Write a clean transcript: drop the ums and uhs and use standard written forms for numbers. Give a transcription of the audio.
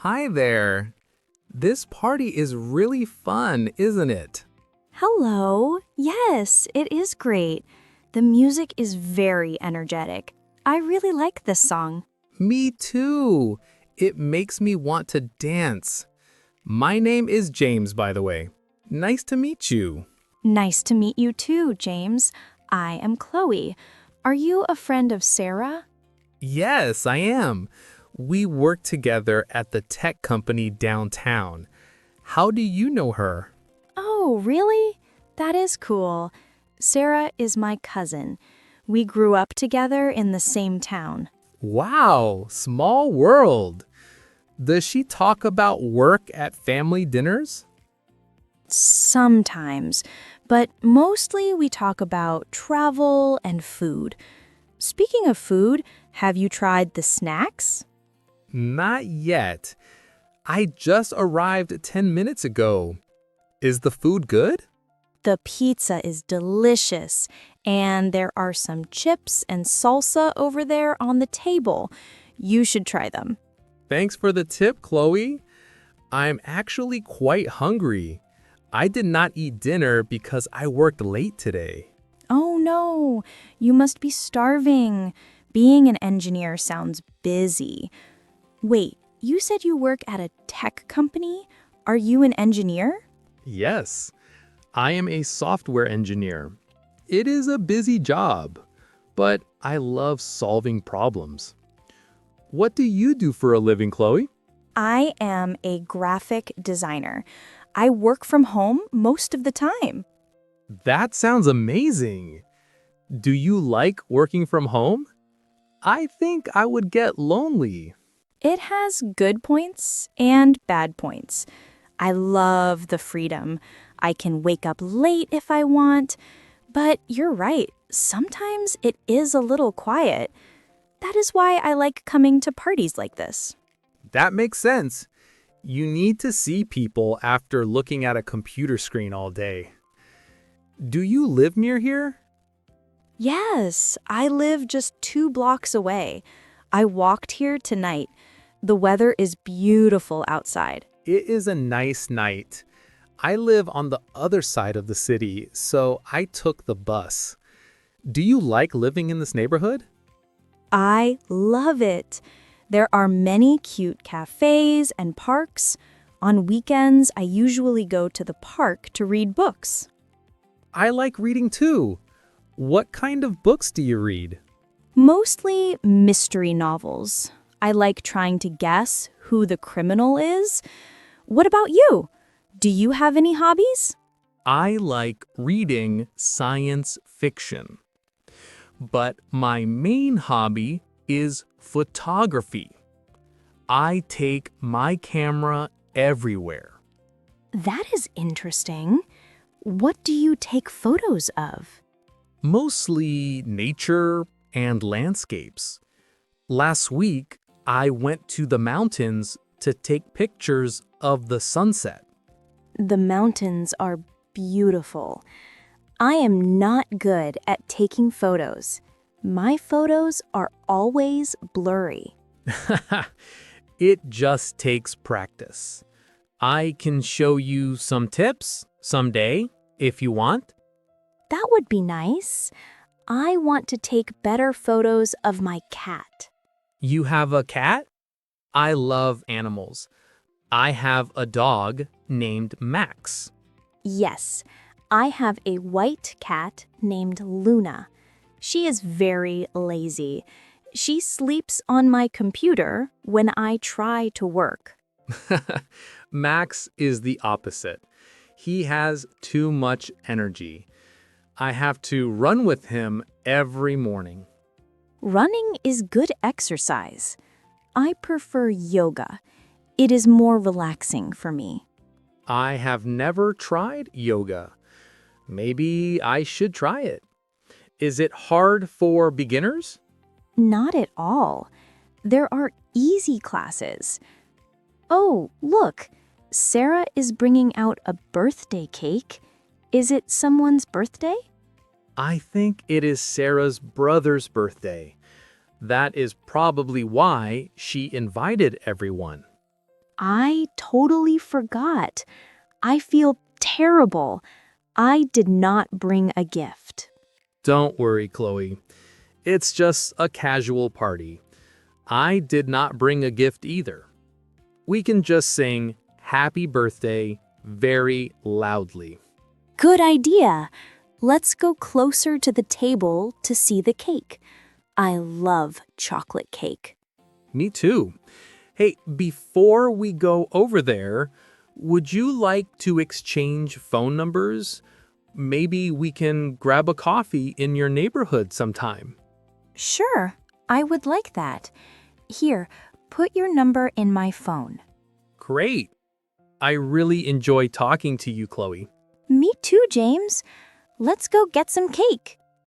Hi there. This party is really fun, isn't it? Hello. Yes, it is great. The music is very energetic. I really like this song. Me too. It makes me want to dance. My name is James, by the way. Nice to meet you. Nice to meet you too, James. I am Chloe. Are you a friend of Sarah? Yes, I am. We work together at the tech company downtown. How do you know her? Oh, really? That is cool. Sarah is my cousin. We grew up together in the same town. Wow, small world. Does she talk about work at family dinners? Sometimes, but mostly we talk about travel and food. Speaking of food, have you tried the snacks? Not yet. I just arrived 10 minutes ago. Is the food good? The pizza is delicious, and there are some chips and salsa over there on the table. You should try them. Thanks for the tip, Chloe. I'm actually quite hungry. I did not eat dinner because I worked late today. Oh no, you must be starving. Being an engineer sounds busy. Wait, you said you work at a tech company? Are you an engineer? Yes, I am a software engineer. It is a busy job, but I love solving problems. What do you do for a living, Chloe? I am a graphic designer. I work from home most of the time. That sounds amazing. Do you like working from home? I think I would get lonely. It has good points and bad points. I love the freedom. I can wake up late if I want. But you're right, sometimes it is a little quiet. That is why I like coming to parties like this. That makes sense. You need to see people after looking at a computer screen all day. Do you live near here? Yes, I live just 2 blocks away. I walked here tonight. The weather is beautiful outside. It is a nice night. I live on the other side of the city, so I took the bus. Do you like living in this neighborhood? I love it. There are many cute cafes and parks. On weekends, I usually go to the park to read books. I like reading too. What kind of books do you read? Mostly mystery novels. I like trying to guess who the criminal is. What about you? Do you have any hobbies? I like reading science fiction. But my main hobby is photography. I take my camera everywhere. That is interesting. What do you take photos of? Mostly nature and landscapes. Last week, I went to the mountains to take pictures of the sunset. The mountains are beautiful. I am not good at taking photos. My photos are always blurry. It just takes practice. I can show you some tips someday if you want. That would be nice. I want to take better photos of my cat. You have a cat? I love animals. I have a dog named Max. Yes, I have a white cat named Luna. She is very lazy. She sleeps on my computer when I try to work. Max is the opposite. He has too much energy. I have to run with him every morning. Running is good exercise. I prefer yoga. It is more relaxing for me. I have never tried yoga. Maybe I should try it. Is it hard for beginners? Not at all. There are easy classes. Oh, look, Sarah is bringing out a birthday cake. Is it someone's birthday? I think it is Sarah's brother's birthday. That is probably why she invited everyone. I totally forgot. I feel terrible. I did not bring a gift. Don't worry, Chloe. It's just a casual party. I did not bring a gift either. We can just sing Happy Birthday very loudly. Good idea. Let's go closer to the table to see the cake. I love chocolate cake. Me too. Hey, before we go over there, would you like to exchange phone numbers? Maybe we can grab a coffee in your neighborhood sometime. Sure, I would like that. Here, put your number in my phone. Great. I really enjoy talking to you, Chloe. Me too, James. Let's go get some cake.